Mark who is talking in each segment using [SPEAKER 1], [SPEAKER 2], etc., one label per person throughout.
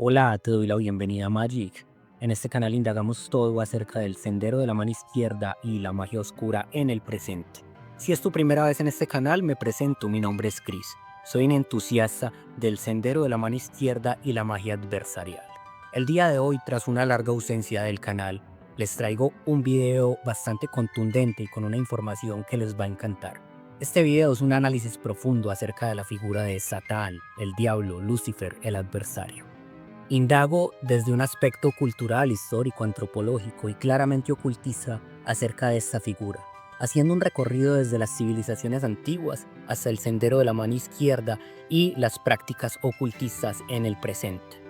[SPEAKER 1] Hola, te doy la bienvenida a Magic. En este canal indagamos todo acerca del sendero de la mano izquierda y la magia oscura en el presente. Si es tu primera vez en este canal, me presento, mi nombre es Chris. Soy un entusiasta del sendero de la mano izquierda y la magia adversarial. El día de hoy, tras una larga ausencia del canal, les traigo un video bastante contundente y con una información que les va a encantar. Este video es un análisis profundo acerca de la figura de Satán, el diablo, Lucifer, el adversario. Indago desde un aspecto cultural, histórico, antropológico y claramente ocultista acerca de esta figura, haciendo un recorrido desde las civilizaciones antiguas hasta el sendero de la mano izquierda y las prácticas ocultistas en el presente.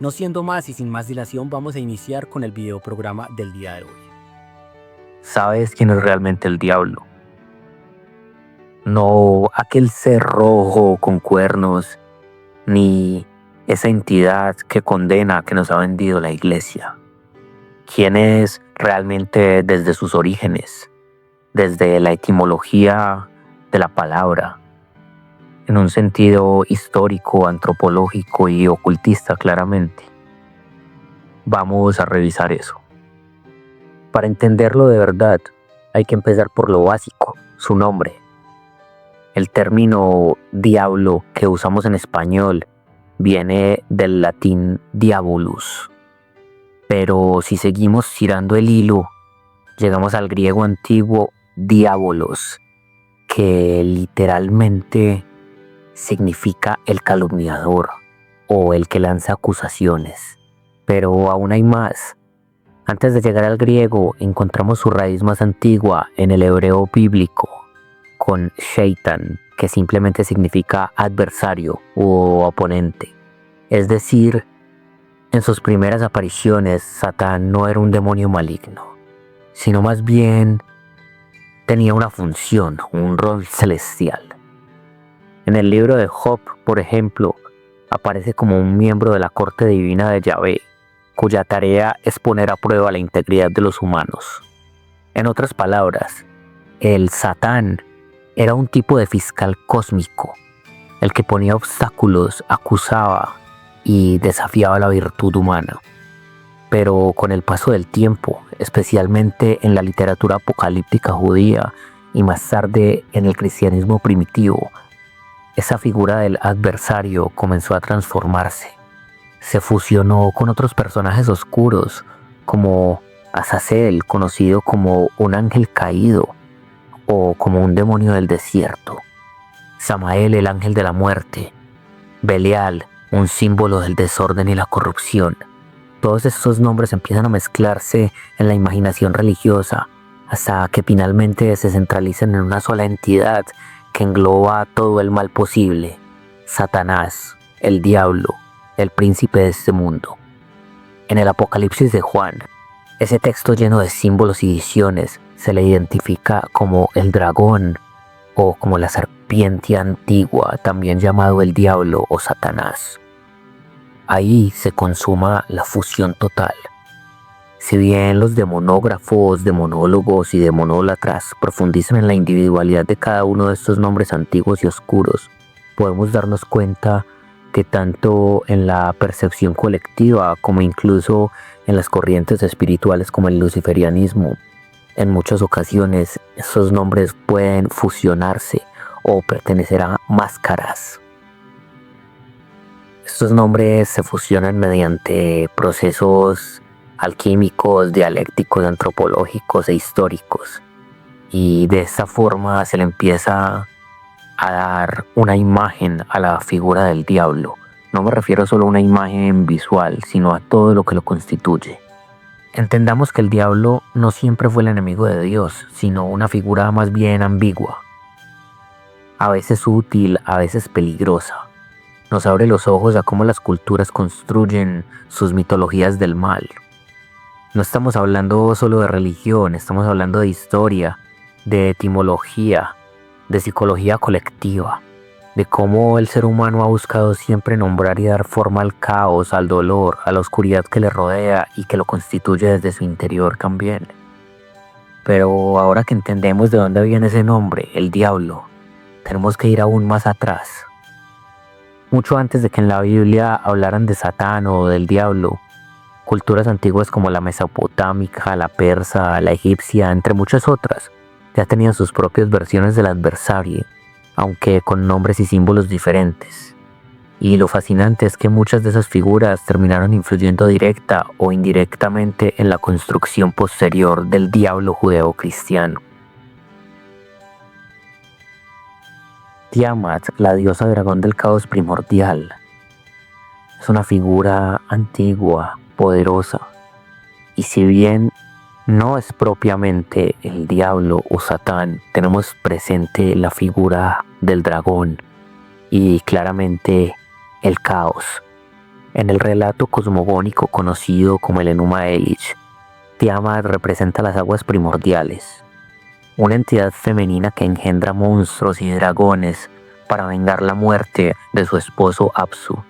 [SPEAKER 1] No siendo más y sin más dilación, vamos a iniciar con el videoprograma del día de hoy.
[SPEAKER 2] ¿Sabes quién es realmente el diablo? No aquel ser rojo con cuernos, ni esa entidad que condena que nos ha vendido la iglesia. ¿Quién es realmente desde sus orígenes, desde la etimología de la palabra, en un sentido histórico, antropológico y ocultista claramente? Vamos a revisar eso. Para entenderlo de verdad, hay que empezar por lo básico, su nombre. El término diablo que usamos en español viene del latín diabolus. Pero si seguimos tirando el hilo, llegamos al griego antiguo diabolos, que literalmente significa el calumniador o el que lanza acusaciones. Pero aún hay más. Antes de llegar al griego, encontramos su raíz más antigua en el hebreo bíblico, con Shaitan, que simplemente significa adversario o oponente. Es decir, en sus primeras apariciones, Satán no era un demonio maligno, sino más bien tenía una función, un rol celestial. En el libro de Job, por ejemplo, aparece como un miembro de la corte divina de Yahvé, cuya tarea es poner a prueba la integridad de los humanos. En otras palabras, el Satán era un tipo de fiscal cósmico, el que ponía obstáculos, acusaba y desafiaba la virtud humana. Pero con el paso del tiempo, especialmente en la literatura apocalíptica judía y más tarde en el cristianismo primitivo, esa figura del adversario comenzó a transformarse. Se fusionó con otros personajes oscuros, como Azazel, conocido como un ángel caído, o como un demonio del desierto, Samael, el ángel de la muerte, Belial, un símbolo del desorden y la corrupción. Todos estos nombres empiezan a mezclarse en la imaginación religiosa hasta que finalmente se centralizan en una sola entidad que engloba todo el mal posible: Satanás, el diablo, el príncipe de este mundo. En el Apocalipsis de Juan, ese texto lleno de símbolos y visiones se le identifica como el dragón o como la serpiente antigua, también llamado el diablo o Satanás. Ahí se consuma la fusión total. Si bien los demonógrafos, demonólogos y demonólatras profundizan en la individualidad de cada uno de estos nombres antiguos y oscuros, podemos darnos cuenta que tanto en la percepción colectiva como incluso en las corrientes espirituales como el luciferianismo, en muchas ocasiones estos nombres pueden fusionarse o pertenecer a máscaras. Estos nombres se fusionan mediante procesos alquímicos, dialécticos, antropológicos e históricos, y de esta forma se le empieza a dar una imagen a la figura del diablo. No me refiero solo a una imagen visual, sino a todo lo que lo constituye. Entendamos que el diablo no siempre fue el enemigo de Dios, sino una figura más bien ambigua, a veces útil, a veces peligrosa. Nos abre los ojos a cómo las culturas construyen sus mitologías del mal. No estamos hablando solo de religión, estamos hablando de historia, de etimología, de psicología colectiva, de cómo el ser humano ha buscado siempre nombrar y dar forma al caos, al dolor, a la oscuridad que le rodea y que lo constituye desde su interior también. Pero ahora que entendemos de dónde viene ese nombre, el diablo, tenemos que ir aún más atrás. Mucho antes de que en la Biblia hablaran de Satán o del diablo, culturas antiguas como la mesopotámica, la persa, la egipcia, entre muchas otras, ya tenían sus propias versiones del adversario, aunque con nombres y símbolos diferentes. Y lo fascinante es que muchas de esas figuras terminaron influyendo directa o indirectamente en la construcción posterior del diablo judeo-cristiano. Tiamat, la diosa dragón del caos primordial, es una figura antigua, poderosa, y si bien no es propiamente el diablo o Satán, tenemos presente la figura del dragón y claramente el caos. En el relato cosmogónico conocido como el Enuma Elish, Tiamat representa las aguas primordiales, una entidad femenina que engendra monstruos y dragones para vengar la muerte de su esposo Apsu.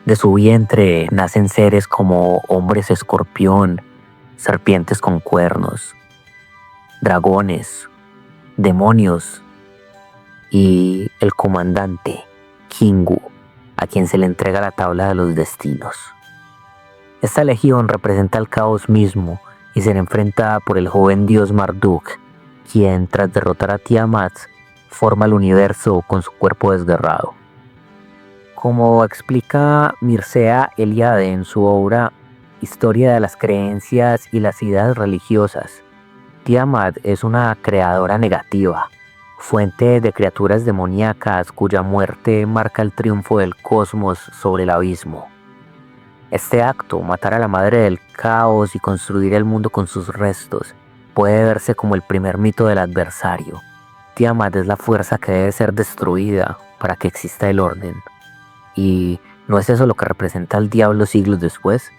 [SPEAKER 2] De su vientre nacen seres como hombres escorpión, serpientes con cuernos, dragones, demonios y el comandante, Kingu, a quien se le entrega la tabla de los destinos. Esta legión representa el caos mismo y será enfrentada por el joven dios Marduk, quien tras derrotar a Tiamat forma el universo con su cuerpo desgarrado. Como explica Mircea Eliade en su obra Historia de las creencias y las ideas religiosas, Tiamat es una creadora negativa, fuente de criaturas demoníacas cuya muerte marca el triunfo del cosmos sobre el abismo. Este acto, matar a la madre del caos y construir el mundo con sus restos, puede verse como el primer mito del adversario. Tiamat es la fuerza que debe ser destruida para que exista el orden. ¿Y no es eso lo que representa el diablo siglos después?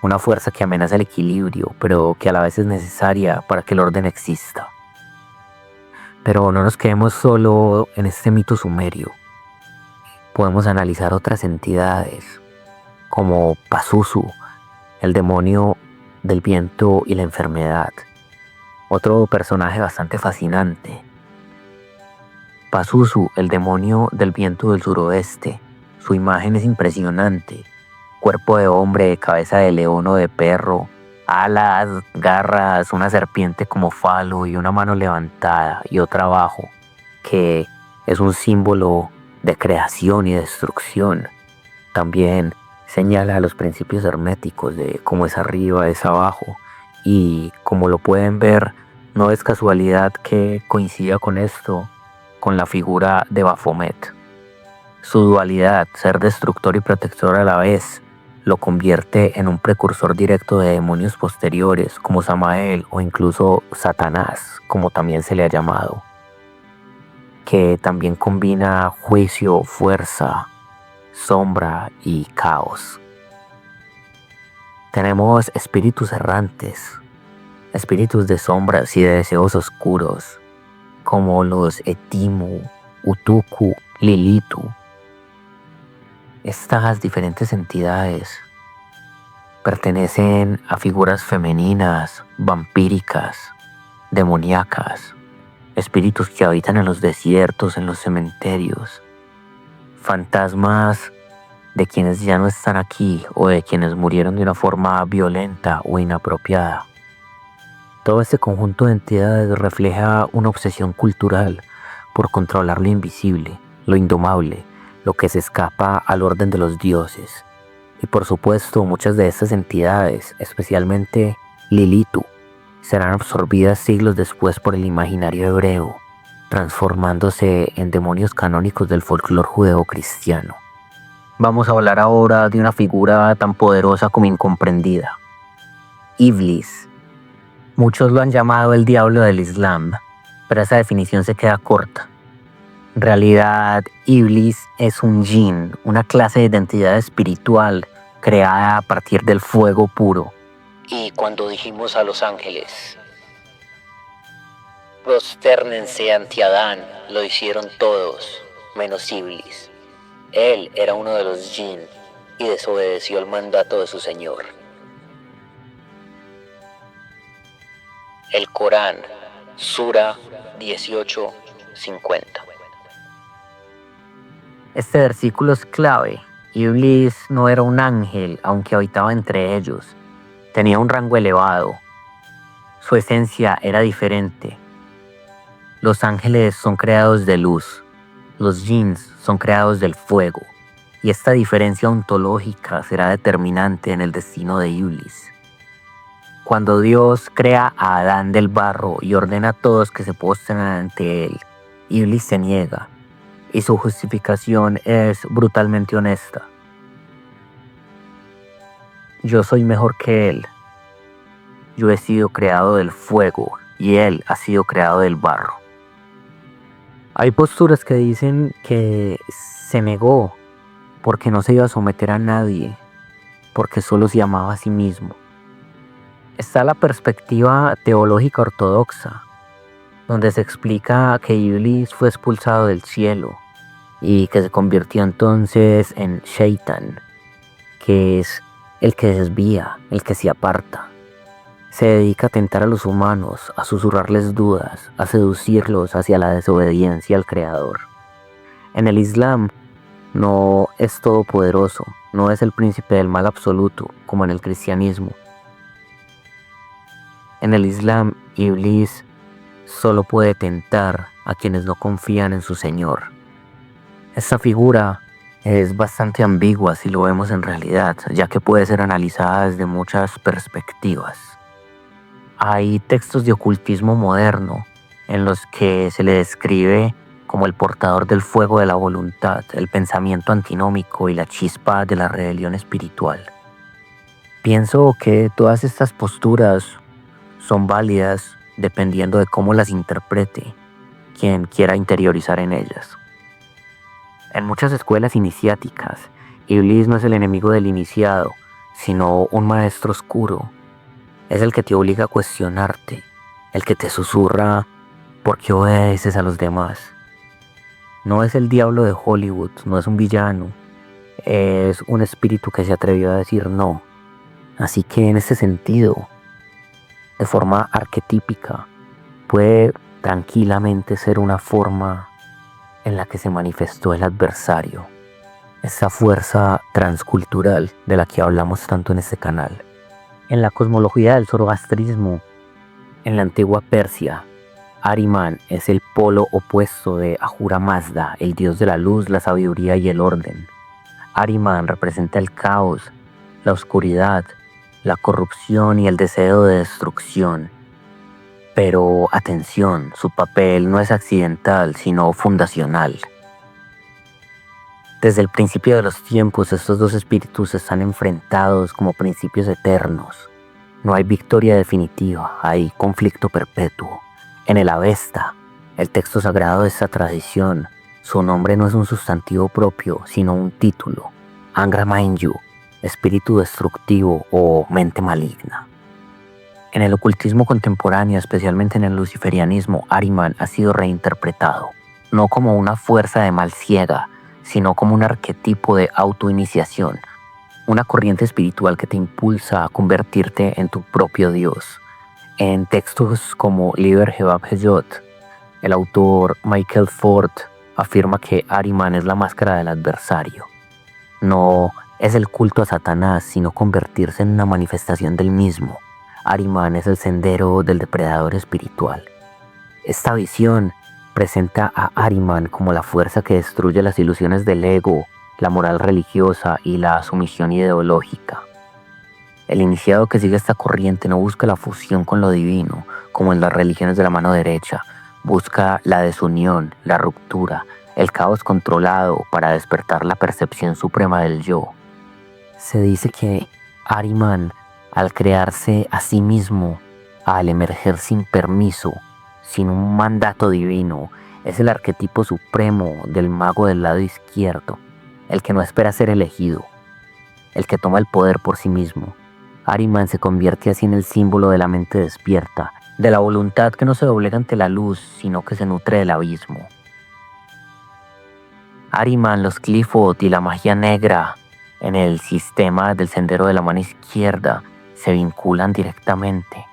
[SPEAKER 2] Una fuerza que amenaza el equilibrio, pero que a la vez es necesaria para que el orden exista. Pero no nos quedemos solo en este mito sumerio. Podemos analizar otras entidades, como Pazuzu, el demonio del viento y la enfermedad. Otro personaje bastante fascinante. Pazuzu, el demonio del viento del suroeste. Su imagen es impresionante. Cuerpo de hombre, cabeza de león o de perro, alas, garras, una serpiente como falo y una mano levantada y otra abajo, que es un símbolo de creación y destrucción. También señala los principios herméticos de cómo es arriba, es abajo, y como lo pueden ver, no es casualidad que coincida con esto, con la figura de Baphomet. Su dualidad, ser destructor y protector a la vez, lo convierte en un precursor directo de demonios posteriores como Samael o incluso Satanás, como también se le ha llamado, que también combina juicio, fuerza, sombra y caos. Tenemos espíritus errantes, espíritus de sombras y de deseos oscuros, como los Etimu, Utuku, Lilitu. Estas diferentes entidades pertenecen a figuras femeninas, vampíricas, demoníacas, espíritus que habitan en los desiertos, en los cementerios, fantasmas de quienes ya no están aquí o de quienes murieron de una forma violenta o inapropiada. Todo este conjunto de entidades refleja una obsesión cultural por controlar lo invisible, lo indomable, lo que se escapa al orden de los dioses. Y por supuesto, muchas de estas entidades, especialmente Lilitu, serán absorbidas siglos después por el imaginario hebreo, transformándose en demonios canónicos del folclore judeo-cristiano. Vamos a hablar ahora de una figura tan poderosa como incomprendida, Iblis. Muchos lo han llamado el diablo del Islam, pero esa definición se queda corta. En realidad, Iblis es un jinn, una clase de identidad espiritual creada a partir del fuego puro. Y cuando dijimos a los ángeles, prostérnense ante Adán, lo hicieron todos, menos Iblis. Él era uno de los jinn y desobedeció el mandato de su señor. El Corán, Sura 18:50. Este versículo es clave. Iblis no era un ángel, aunque habitaba entre ellos. Tenía un rango elevado. Su esencia era diferente. Los ángeles son creados de luz. Los jinns son creados del fuego. Y esta diferencia ontológica será determinante en el destino de Iblis. Cuando Dios crea a Adán del barro y ordena a todos que se postren ante él, Iblis se niega. Y su justificación es brutalmente honesta. Yo soy mejor que él. Yo he sido creado del fuego y él ha sido creado del barro. Hay posturas que dicen que se negó porque no se iba a someter a nadie, porque solo se amaba a sí mismo. Está la perspectiva teológica ortodoxa, donde se explica que Iblis fue expulsado del cielo y que se convirtió entonces en Shaitan, que es el que desvía, el que se aparta. Se dedica a tentar a los humanos, a susurrarles dudas, a seducirlos hacia la desobediencia al Creador. En el Islam no es todopoderoso, no es el príncipe del mal absoluto, como en el cristianismo. En el Islam, Iblis solo puede tentar a quienes no confían en su Señor. Esta figura es bastante ambigua si lo vemos en realidad, ya que puede ser analizada desde muchas perspectivas. Hay textos de ocultismo moderno en los que se le describe como el portador del fuego de la voluntad, el pensamiento antinómico y la chispa de la rebelión espiritual. Pienso que todas estas posturas son válidas dependiendo de cómo las interprete quien quiera interiorizar en ellas. En muchas escuelas iniciáticas, Iblis no es el enemigo del iniciado, sino un maestro oscuro. Es el que te obliga a cuestionarte, el que te susurra por qué obedeces a los demás. No es el diablo de Hollywood, no es un villano, es un espíritu que se atrevió a decir no. Así que en este sentido, de forma arquetípica, puede tranquilamente ser una forma en la que se manifestó el adversario, esa fuerza transcultural de la que hablamos tanto en este canal. En la cosmología del zoroastrismo, en la antigua Persia, Ahriman es el polo opuesto de Ahura Mazda, el dios de la luz, la sabiduría y el orden. Ahriman representa el caos, la oscuridad, la corrupción y el deseo de destrucción. Pero atención, su papel no es accidental, sino fundacional. Desde el principio de los tiempos, estos dos espíritus están enfrentados como principios eternos. No hay victoria definitiva, hay conflicto perpetuo. En el Avesta, el texto sagrado de esta tradición, su nombre no es un sustantivo propio, sino un título, Angra Mainyu, espíritu destructivo o mente maligna. En el ocultismo contemporáneo, especialmente en el luciferianismo, Ahriman ha sido reinterpretado, no como una fuerza de mal ciega, sino como un arquetipo de autoiniciación, una corriente espiritual que te impulsa a convertirte en tu propio Dios. En textos como Liber Jebab Heyot, el autor Michael Ford afirma que Ahriman es la máscara del adversario. No es el culto a Satanás, sino convertirse en una manifestación del mismo. Ahriman es el sendero del depredador espiritual. Esta visión presenta a Ahriman como la fuerza que destruye las ilusiones del ego, la moral religiosa y la sumisión ideológica. El iniciado que sigue esta corriente no busca la fusión con lo divino, como en las religiones de la mano derecha, busca la desunión, la ruptura, el caos controlado para despertar la percepción suprema del yo. Se dice que Ahriman, al crearse a sí mismo, al emerger sin permiso, sin un mandato divino, es el arquetipo supremo del mago del lado izquierdo, el que no espera ser elegido, el que toma el poder por sí mismo. Ahriman se convierte así en el símbolo de la mente despierta, de la voluntad que no se doblega ante la luz, sino que se nutre del abismo. Ahriman, los Qliphoth y la magia negra en el sistema del sendero de la mano izquierda se vinculan directamente.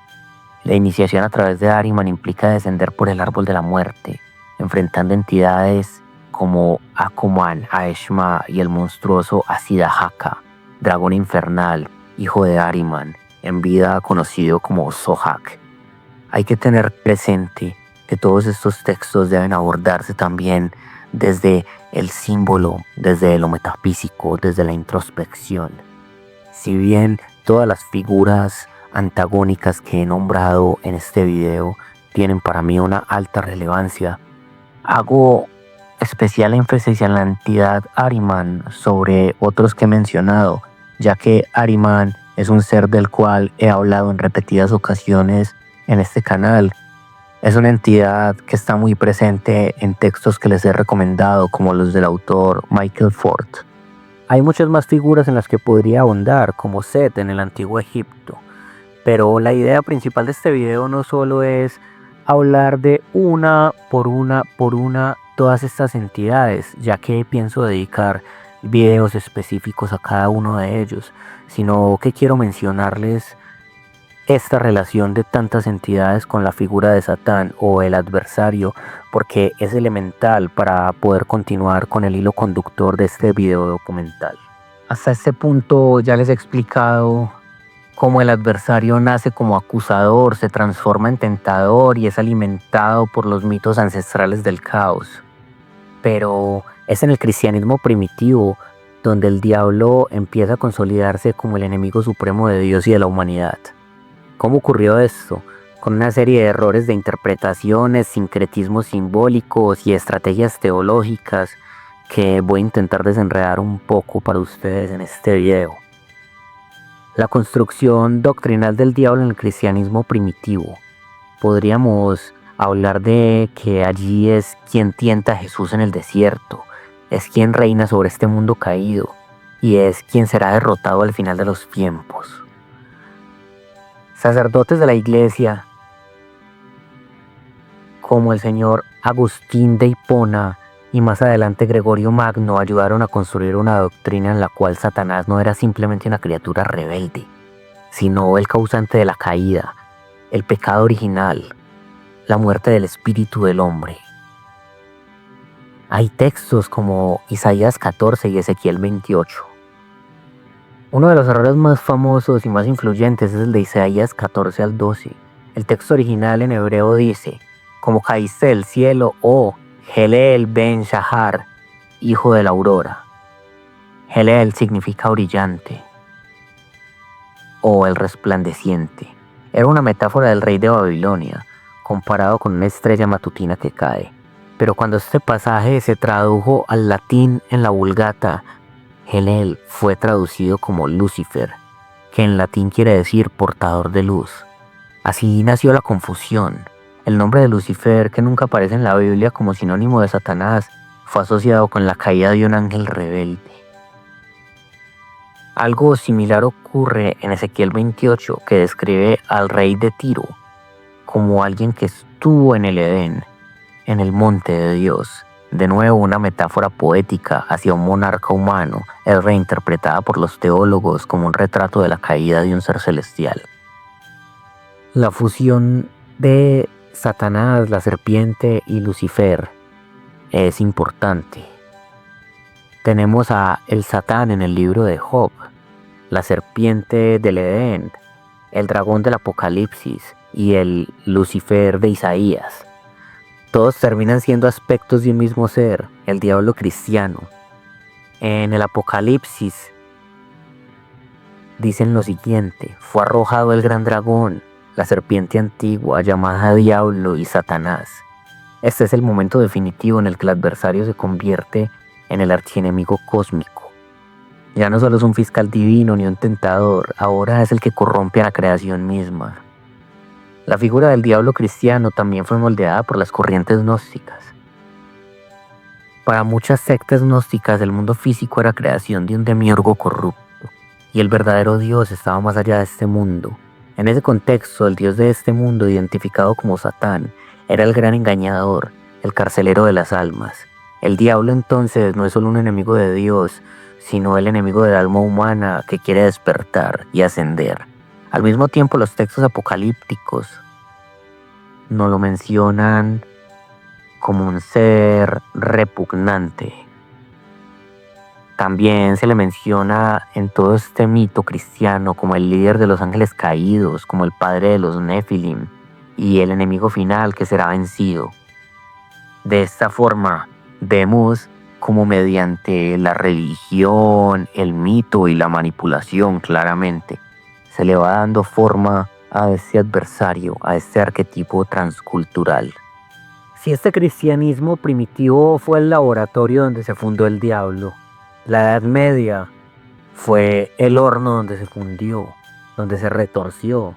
[SPEAKER 2] La iniciación a través de Ahriman implica descender por el árbol de la muerte, enfrentando entidades como Akuman, Aeshma y el monstruoso Asidahaka, dragón infernal, hijo de Ahriman, en vida conocido como Zohak. Hay que tener presente que todos estos textos deben abordarse también desde el símbolo, desde lo metafísico, desde la introspección. Si bien todas las figuras antagónicas que he nombrado en este video tienen para mí una alta relevancia, hago especial énfasis en la entidad Ahriman sobre otros que he mencionado, ya que Ahriman es un ser del cual he hablado en repetidas ocasiones en este canal. Es una entidad que está muy presente en textos que les he recomendado, como los del autor Michael Ford. Hay muchas más figuras en las que podría ahondar, como Set en el antiguo Egipto, pero la idea principal de este video no solo es hablar de una por una todas estas entidades, ya que pienso dedicar videos específicos a cada uno de ellos, sino que quiero mencionarles esta relación de tantas entidades con la figura de Satán o el adversario, porque es elemental para poder continuar con el hilo conductor de este video documental. Hasta este punto ya les he explicado cómo el adversario nace como acusador, se transforma en tentador y es alimentado por los mitos ancestrales del caos. Pero es en el cristianismo primitivo donde el diablo empieza a consolidarse como el enemigo supremo de Dios y de la humanidad. ¿Cómo ocurrió esto? Con una serie de errores de interpretaciones, sincretismos simbólicos y estrategias teológicas que voy a intentar desenredar un poco para ustedes en este video. La construcción doctrinal del diablo en el cristianismo primitivo. Podríamos hablar de que allí es quien tienta a Jesús en el desierto, es quien reina sobre este mundo caído y es quien será derrotado al final de los tiempos. Sacerdotes de la iglesia, como el señor Agustín de Hipona y más adelante Gregorio Magno, ayudaron a construir una doctrina en la cual Satanás no era simplemente una criatura rebelde, sino el causante de la caída, el pecado original, la muerte del espíritu del hombre. Hay textos como Isaías 14 y Ezequiel 28. Uno de los errores más famosos y más influyentes es el de Isaías 14 al 12. El texto original en hebreo dice: como caíste del cielo, oh Helel ben Shahar, hijo de la aurora. Helel significa brillante o el resplandeciente. Era una metáfora del rey de Babilonia, comparado con una estrella matutina que cae. Pero cuando este pasaje se tradujo al latín en la Vulgata, Helel fue traducido como Lucifer, que en latín quiere decir portador de luz. Así nació la confusión. El nombre de Lucifer, que nunca aparece en la Biblia como sinónimo de Satanás, fue asociado con la caída de un ángel rebelde. Algo similar ocurre en Ezequiel 28, que describe al rey de Tiro como alguien que estuvo en el Edén, en el monte de Dios. De nuevo, una metáfora poética hacia un monarca humano, es reinterpretada por los teólogos como un retrato de la caída de un ser celestial. La fusión de Satanás, la serpiente y Lucifer es importante. Tenemos a el Satán en el libro de Job, la serpiente del Edén, el dragón del Apocalipsis y el Lucifer de Isaías. Todos terminan siendo aspectos de un mismo ser, el diablo cristiano. En el Apocalipsis dicen lo siguiente: fue arrojado el gran dragón, la serpiente antigua llamada Diablo y Satanás. Este es el momento definitivo en el que el adversario se convierte en el archienemigo cósmico. Ya no solo es un fiscal divino ni un tentador, ahora es el que corrompe a la creación misma. La figura del diablo cristiano también fue moldeada por las corrientes gnósticas. Para muchas sectas gnósticas, el mundo físico era creación de un demiurgo corrupto, y el verdadero Dios estaba más allá de este mundo. En ese contexto, el Dios de este mundo, identificado como Satán, era el gran engañador, el carcelero de las almas. El diablo entonces no es solo un enemigo de Dios, sino el enemigo del alma humana que quiere despertar y ascender. Al mismo tiempo, los textos apocalípticos nos lo mencionan como un ser repugnante. También se le menciona en todo este mito cristiano como el líder de los ángeles caídos, como el padre de los Nefilim y el enemigo final que será vencido. De esta forma, vemos como mediante la religión, el mito y la manipulación claramente, se le va dando forma a este adversario, a este arquetipo transcultural.
[SPEAKER 1] Si este cristianismo primitivo fue el laboratorio donde se fundó el diablo, la Edad Media fue el horno donde se fundió, donde se retorció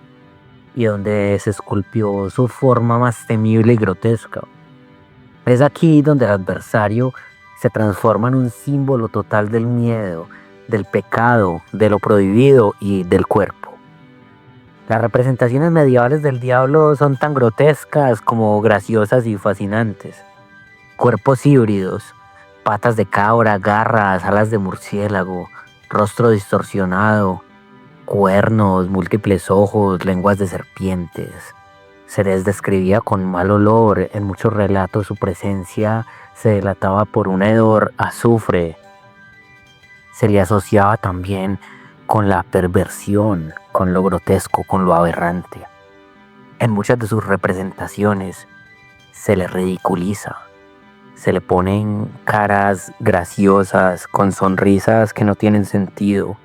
[SPEAKER 1] y donde se esculpió su forma más temible y grotesca. Es aquí donde el adversario se transforma en un símbolo total del miedo, del pecado, de lo prohibido y del cuerpo. Las representaciones medievales del diablo son tan grotescas como graciosas y fascinantes. Cuerpos híbridos, patas de cabra, garras, alas de murciélago, rostro distorsionado, cuernos, múltiples ojos, lenguas de serpientes. Se les describía con mal olor. En muchos relatos su presencia se delataba por un hedor a azufre. Se le asociaba también con la perversión, con lo grotesco, con lo aberrante. En muchas de sus representaciones se le ridiculiza. Se le ponen caras graciosas, con sonrisas que no tienen sentido,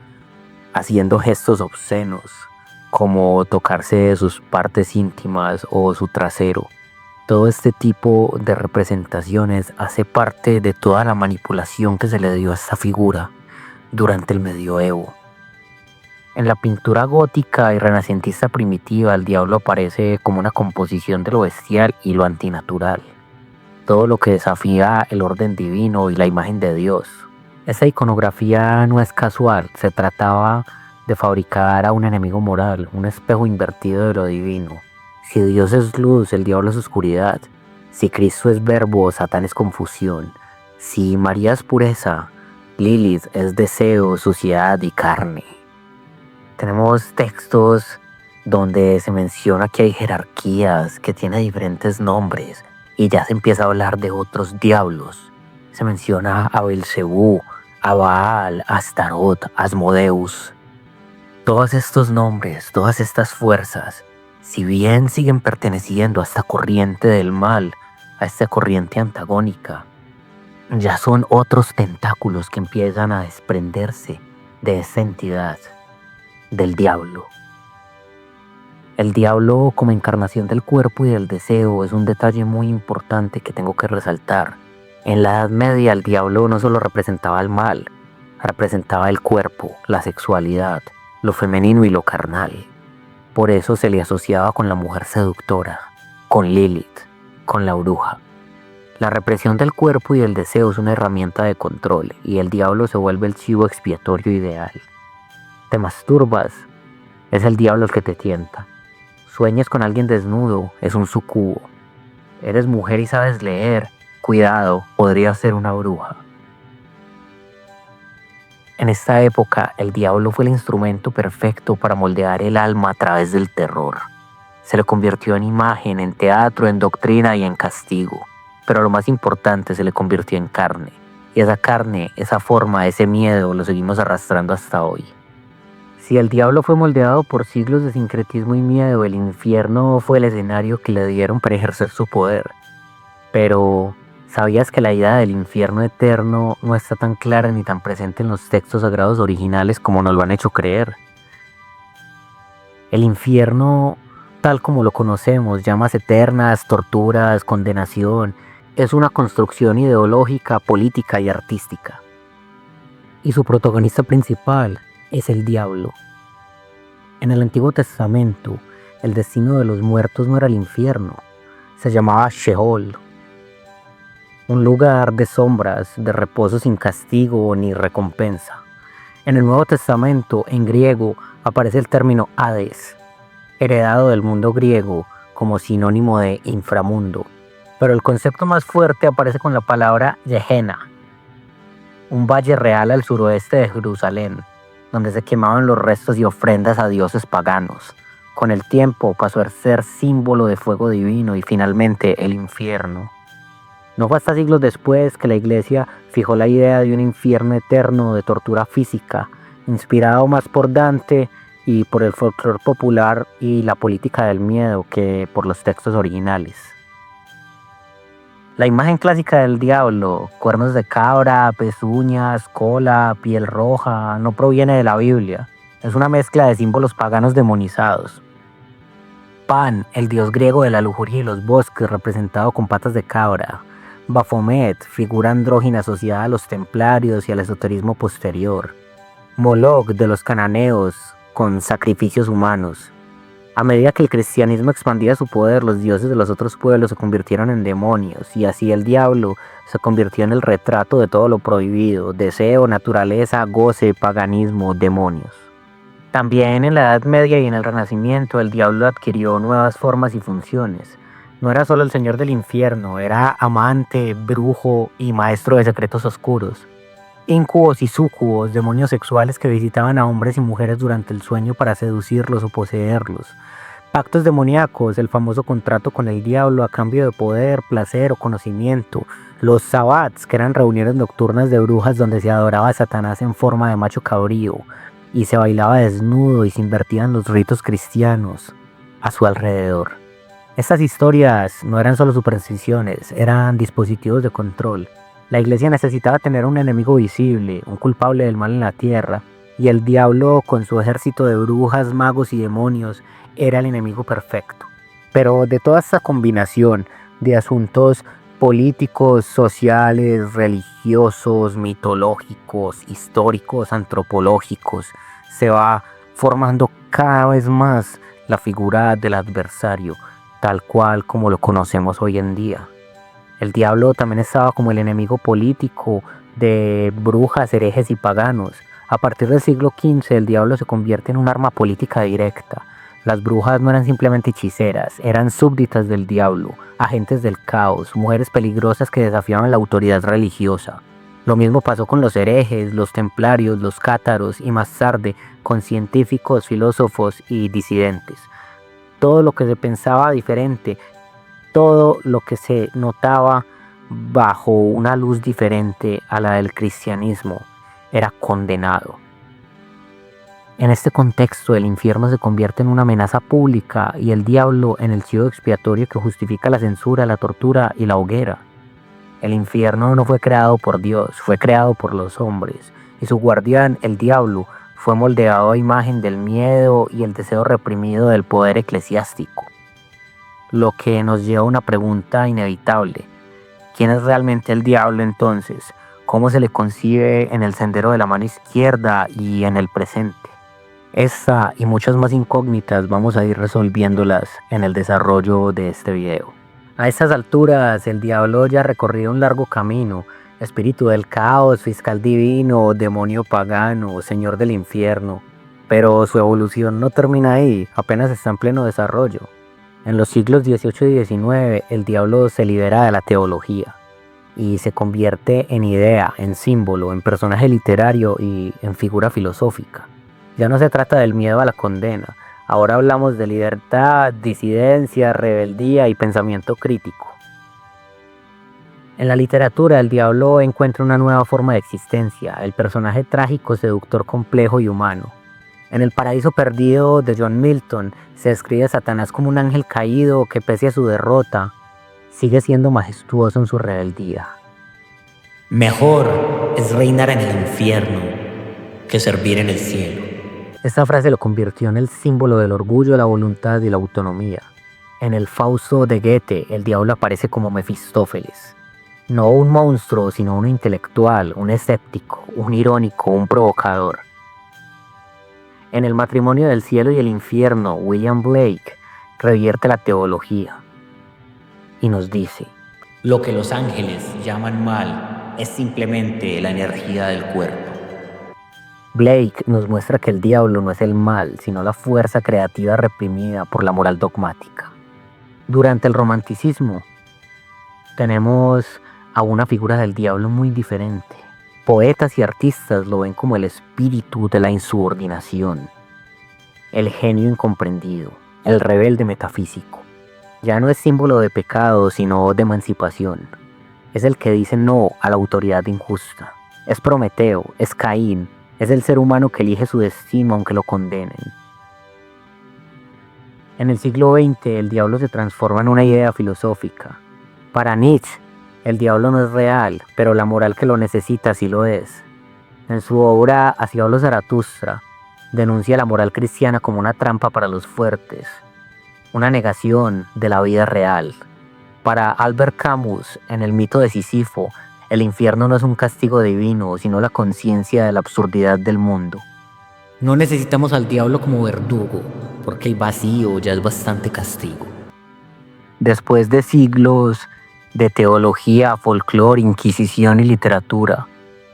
[SPEAKER 1] haciendo gestos obscenos, como tocarse sus partes íntimas o su trasero. Todo este tipo de representaciones hace parte de toda la manipulación que se le dio a esta figura durante el medioevo. En la pintura gótica y renacentista primitiva, el diablo aparece como una composición de lo bestial y lo antinatural, todo lo que desafía el orden divino y la imagen de Dios. Esta iconografía no es casual, se trataba de fabricar a un enemigo moral, un espejo invertido de lo divino. Si Dios es luz, el diablo es oscuridad. Si Cristo es verbo, Satán es confusión. Si María es pureza, Lilith es deseo, suciedad y carne. Tenemos textos donde se menciona que hay jerarquías, que tiene diferentes nombres, y ya se empieza a hablar de otros diablos. Se menciona a Belcebú, a Baal, a Astarot, a Asmodeus. Todos estos nombres, todas estas fuerzas, si bien siguen perteneciendo a esta corriente del mal, a esta corriente antagónica, ya son otros tentáculos que empiezan a desprenderse de esa entidad, del diablo. El diablo como encarnación del cuerpo y del deseo es un detalle muy importante que tengo que resaltar. En la Edad Media el diablo no solo representaba el mal, representaba el cuerpo, la sexualidad, lo femenino y lo carnal. Por eso se le asociaba con la mujer seductora, con Lilith, con la bruja. La represión del cuerpo y del deseo es una herramienta de control y el diablo se vuelve el chivo expiatorio ideal. Te masturbas, es el diablo el que te tienta. Sueñas con alguien desnudo, es un sucubo. Eres mujer y sabes leer, cuidado, podría ser una bruja. En esta época, el diablo fue el instrumento perfecto para moldear el alma a través del terror. Se le convirtió en imagen, en teatro, en doctrina y en castigo. Pero lo más importante, se le convirtió en carne. Y esa carne, esa forma, ese miedo, lo seguimos arrastrando hasta hoy. Si el diablo fue moldeado por siglos de sincretismo y miedo, el infierno fue el escenario que le dieron para ejercer su poder. Pero, ¿sabías que la idea del infierno eterno no está tan clara ni tan presente en los textos sagrados originales como nos lo han hecho creer? El infierno, tal como lo conocemos, llamas eternas, torturas, condenación, es una construcción ideológica, política y artística. Y su protagonista principal es el diablo. En el Antiguo Testamento, el destino de los muertos no era el infierno, se llamaba Sheol, un lugar de sombras, de reposo sin castigo ni recompensa. En el Nuevo Testamento, en griego, aparece el término Hades, heredado del mundo griego como sinónimo de inframundo, pero el concepto más fuerte aparece con la palabra Gehenna, un valle real al suroeste de Jerusalén, donde se quemaban los restos y ofrendas a dioses paganos. Con el tiempo pasó a ser símbolo de fuego divino y finalmente el infierno. No fue hasta siglos después que la Iglesia fijó la idea de un infierno eterno de tortura física, inspirado más por Dante y por el folclore popular y la política del miedo que por los textos originales. La imagen clásica del diablo, cuernos de cabra, pezuñas, cola, piel roja, no proviene de la Biblia. Es una mezcla de símbolos paganos demonizados. Pan, el dios griego de la lujuria y los bosques, representado con patas de cabra. Baphomet, figura andrógina asociada a los templarios y al esoterismo posterior. Moloch, de los cananeos, con sacrificios humanos. A medida que el cristianismo expandía su poder, los dioses de los otros pueblos se convirtieron en demonios, y así el diablo se convirtió en el retrato de todo lo prohibido: deseo, naturaleza, goce, paganismo, demonios. También en la Edad Media y en el Renacimiento el diablo adquirió nuevas formas y funciones. No era solo el señor del infierno, era amante, brujo y maestro de secretos oscuros. Incubos y súcubos, demonios sexuales que visitaban a hombres y mujeres durante el sueño para seducirlos o poseerlos. Pactos demoníacos, el famoso contrato con el diablo a cambio de poder, placer o conocimiento. Los sabbats, que eran reuniones nocturnas de brujas donde se adoraba a Satanás en forma de macho cabrío y se bailaba desnudo y se invertían los ritos cristianos a su alrededor. Estas historias no eran solo supersticiones, eran dispositivos de control. La Iglesia necesitaba tener un enemigo visible, un culpable del mal en la tierra, y el diablo, con su ejército de brujas, magos y demonios, era el enemigo perfecto. Pero de toda esta combinación de asuntos políticos, sociales, religiosos, mitológicos, históricos, antropológicos, se va formando cada vez más la figura del adversario, tal cual como lo conocemos hoy en día. El diablo también estaba como el enemigo político de brujas, herejes y paganos. A partir del siglo XV el diablo se convierte en un arma política directa. Las brujas no eran simplemente hechiceras, eran súbditas del diablo, agentes del caos, mujeres peligrosas que desafiaban la autoridad religiosa. Lo mismo pasó con los herejes, los templarios, los cátaros y más tarde con científicos, filósofos y disidentes. Todo lo que se pensaba diferente, todo lo que se notaba bajo una luz diferente a la del cristianismo era condenado. En este contexto, el infierno se convierte en una amenaza pública y el diablo en el chivo expiatorio que justifica la censura, la tortura y la hoguera. El infierno no fue creado por Dios, fue creado por los hombres, y su guardián, el diablo, fue moldeado a imagen del miedo y el deseo reprimido del poder eclesiástico. Lo que nos lleva a una pregunta inevitable: ¿quién es realmente el diablo entonces? ¿Cómo se le concibe en el sendero de la mano izquierda y en el presente? Esta y muchas más incógnitas vamos a ir resolviéndolas en el desarrollo de este video. A estas alturas el diablo ya ha recorrido un largo camino: espíritu del caos, fiscal divino, demonio pagano, señor del infierno. Pero su evolución no termina ahí, apenas está en pleno desarrollo. En los siglos XVIII y XIX el diablo se libera de la teología y se convierte en idea, en símbolo, en personaje literario y en figura filosófica. Ya no se trata del miedo a la condena, ahora hablamos de libertad, disidencia, rebeldía y pensamiento crítico. En la literatura el diablo encuentra una nueva forma de existencia, el personaje trágico, seductor, complejo y humano. En El paraíso perdido de John Milton se describe a Satanás como un ángel caído que, pese a su derrota, sigue siendo majestuoso en su rebeldía.
[SPEAKER 2] Mejor es reinar en el infierno que servir en el cielo.
[SPEAKER 1] Esta frase lo convirtió en el símbolo del orgullo, la voluntad y la autonomía. En el Fausto de Goethe, el diablo aparece como Mefistófeles. No un monstruo, sino un intelectual, un escéptico, un irónico, un provocador. En El matrimonio del cielo y el infierno, William Blake revierte la teología y nos dice:
[SPEAKER 2] lo que los ángeles llaman mal es simplemente la energía del cuerpo.
[SPEAKER 1] Blake nos muestra que el diablo no es el mal, sino la fuerza creativa reprimida por la moral dogmática. Durante el romanticismo tenemos a una figura del diablo muy diferente. Poetas y artistas lo ven como el espíritu de la insubordinación, el genio incomprendido, el rebelde metafísico. Ya no es símbolo de pecado, sino de emancipación.
[SPEAKER 2] Es el que dice no a la autoridad injusta. Es Prometeo, es Caín, es el ser humano que elige su destino aunque lo condenen. En el siglo XX el diablo se transforma en una idea filosófica. Para Nietzsche, el diablo no es real, pero la moral que lo necesita sí lo es. En su obra Así habló Zaratustra, denuncia la moral cristiana como una trampa para los fuertes, una negación de la vida real. Para Albert Camus, en el mito de Sísifo, el infierno no es un castigo divino, sino la conciencia de la absurdidad del mundo. No necesitamos al diablo como verdugo, porque el vacío ya es bastante castigo. Después de siglos de teología, folclore, inquisición y literatura,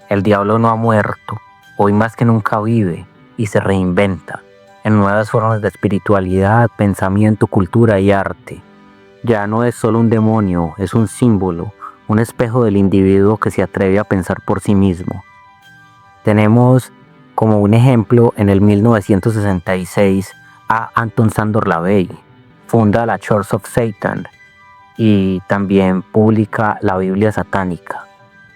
[SPEAKER 2] el diablo no ha muerto, hoy más que nunca vive y se reinventa en nuevas formas de espiritualidad, pensamiento, cultura y arte. Ya no es solo un demonio, es un símbolo, un espejo del individuo que se atreve a pensar por sí mismo. Tenemos como un ejemplo en el 1966 a Anton Szandor LaVey, funda la Church of Satan y también publica la Biblia satánica,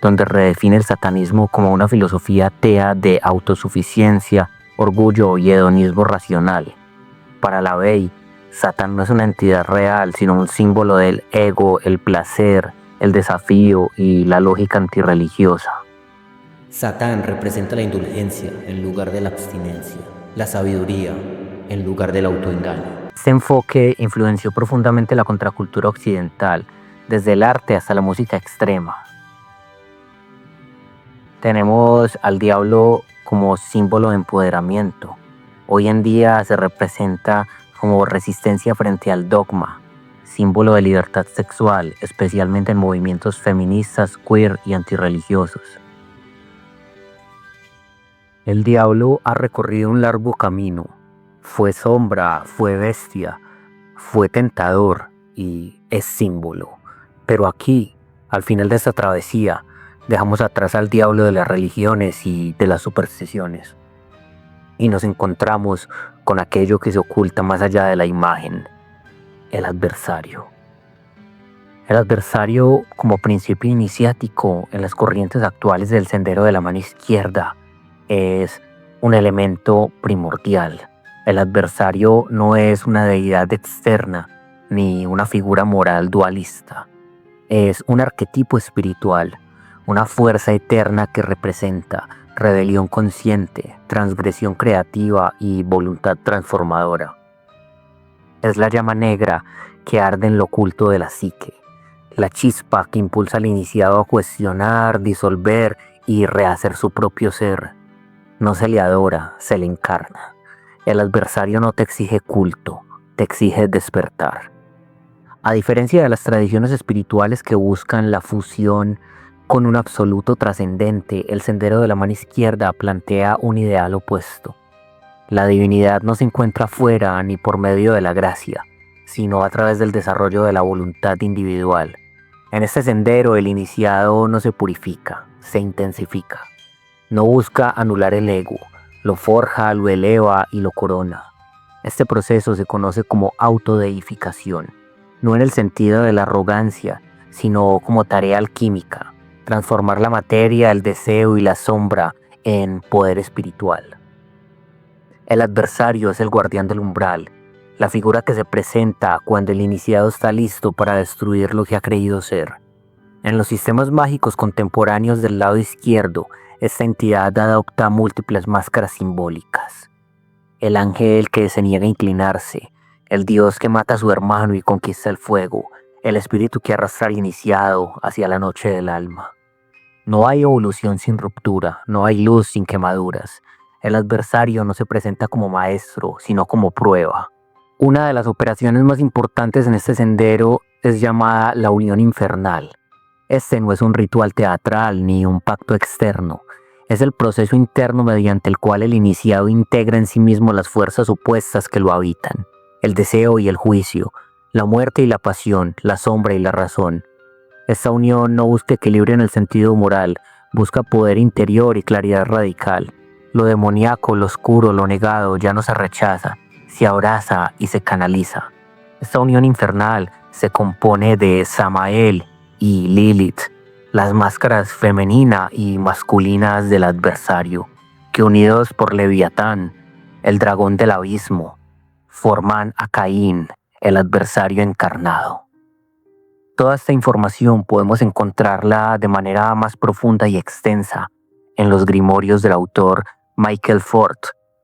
[SPEAKER 2] donde redefine el satanismo como una filosofía atea de autosuficiencia, orgullo y hedonismo racional. Para LaVey, Satán no es una entidad real, sino un símbolo del ego, el placer, el desafío y la lógica antirreligiosa. Satán representa la indulgencia en lugar de la abstinencia, la sabiduría en lugar del autoengaño. Este enfoque influenció profundamente la contracultura occidental, desde el arte hasta la música extrema. Tenemos al diablo como símbolo de empoderamiento. Hoy en día se representa como resistencia frente al dogma, símbolo de libertad sexual, especialmente en movimientos feministas, queer y antirreligiosos. El diablo ha recorrido un largo camino. Fue sombra, fue bestia, fue tentador y es símbolo. Pero aquí, al final de esta travesía, dejamos atrás al diablo de las religiones y de las supersticiones. Y nos encontramos con aquello que se oculta más allá de la imagen, el adversario. El adversario como principio iniciático en las corrientes actuales del sendero de la mano izquierda es un elemento primordial. El adversario no es una deidad externa ni una figura moral dualista. Es un arquetipo espiritual, una fuerza eterna que representa rebelión consciente, transgresión creativa y voluntad transformadora. Es la llama negra que arde en lo oculto de la psique, la chispa que impulsa al iniciado a cuestionar, disolver y rehacer su propio ser. No se le adora, se le encarna. El adversario no te exige culto, te exige despertar. A diferencia de las tradiciones espirituales que buscan la fusión con un absoluto trascendente, el sendero de la mano izquierda plantea un ideal opuesto. La divinidad no se encuentra afuera ni por medio de la gracia, sino a través del desarrollo de la voluntad individual. En este sendero el iniciado no se purifica, se intensifica. No busca anular el ego, lo forja, lo eleva y lo corona. Este proceso se conoce como autodeificación, no en el sentido de la arrogancia, sino como tarea alquímica, transformar la materia, el deseo y la sombra en poder espiritual. El adversario es el guardián del umbral, la figura que se presenta cuando el iniciado está listo para destruir lo que ha creído ser. En los sistemas mágicos contemporáneos del lado izquierdo, esta entidad adopta múltiples máscaras simbólicas. El ángel que se niega a inclinarse, el dios que mata a su hermano y conquista el fuego, el espíritu que arrastra al iniciado hacia la noche del alma. No hay evolución sin ruptura, no hay luz sin quemaduras. El adversario no se presenta como maestro, sino como prueba. Una de las operaciones más importantes en este sendero es llamada la unión infernal. Este no es un ritual teatral ni un pacto externo. Es el proceso interno mediante el cual el iniciado integra en sí mismo las fuerzas opuestas que lo habitan. El deseo y el juicio, la muerte y la pasión, la sombra y la razón. Esta unión no busca equilibrio en el sentido moral, busca poder interior y claridad radical. Lo demoníaco, lo oscuro, lo negado ya no se rechaza, se abraza y se canaliza. Esta unión infernal se compone de Samael y Lilith, las máscaras femenina y masculinas del adversario, que unidos por Leviatán, el dragón del abismo, forman a Caín, el adversario encarnado. Toda esta información podemos encontrarla de manera más profunda y extensa en los grimorios del autor Michael Fort.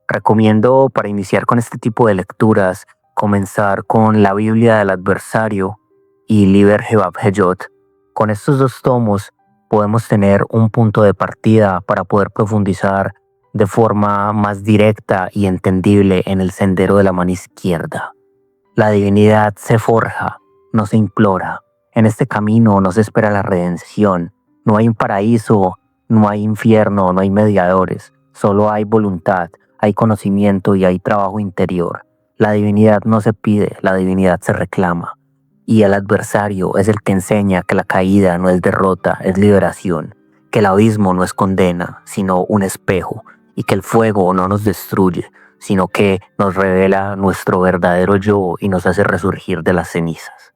[SPEAKER 2] Recomiendo, para iniciar con este tipo de lecturas, comenzar con la Biblia del adversario y Liber Jebab Heyot. Con estos dos tomos podemos tener un punto de partida para poder profundizar de forma más directa y entendible en el sendero de la mano izquierda. La divinidad se forja, no se implora. En este camino no se espera la redención. No hay un paraíso, no hay infierno, no hay mediadores. Solo hay voluntad, hay conocimiento y hay trabajo interior. La divinidad no se pide, la divinidad se reclama. Y el adversario es el que enseña que la caída no es derrota, es liberación. Que el abismo no es condena, sino un espejo. Y que el fuego no nos destruye, sino que nos revela nuestro verdadero yo y nos hace resurgir de las cenizas.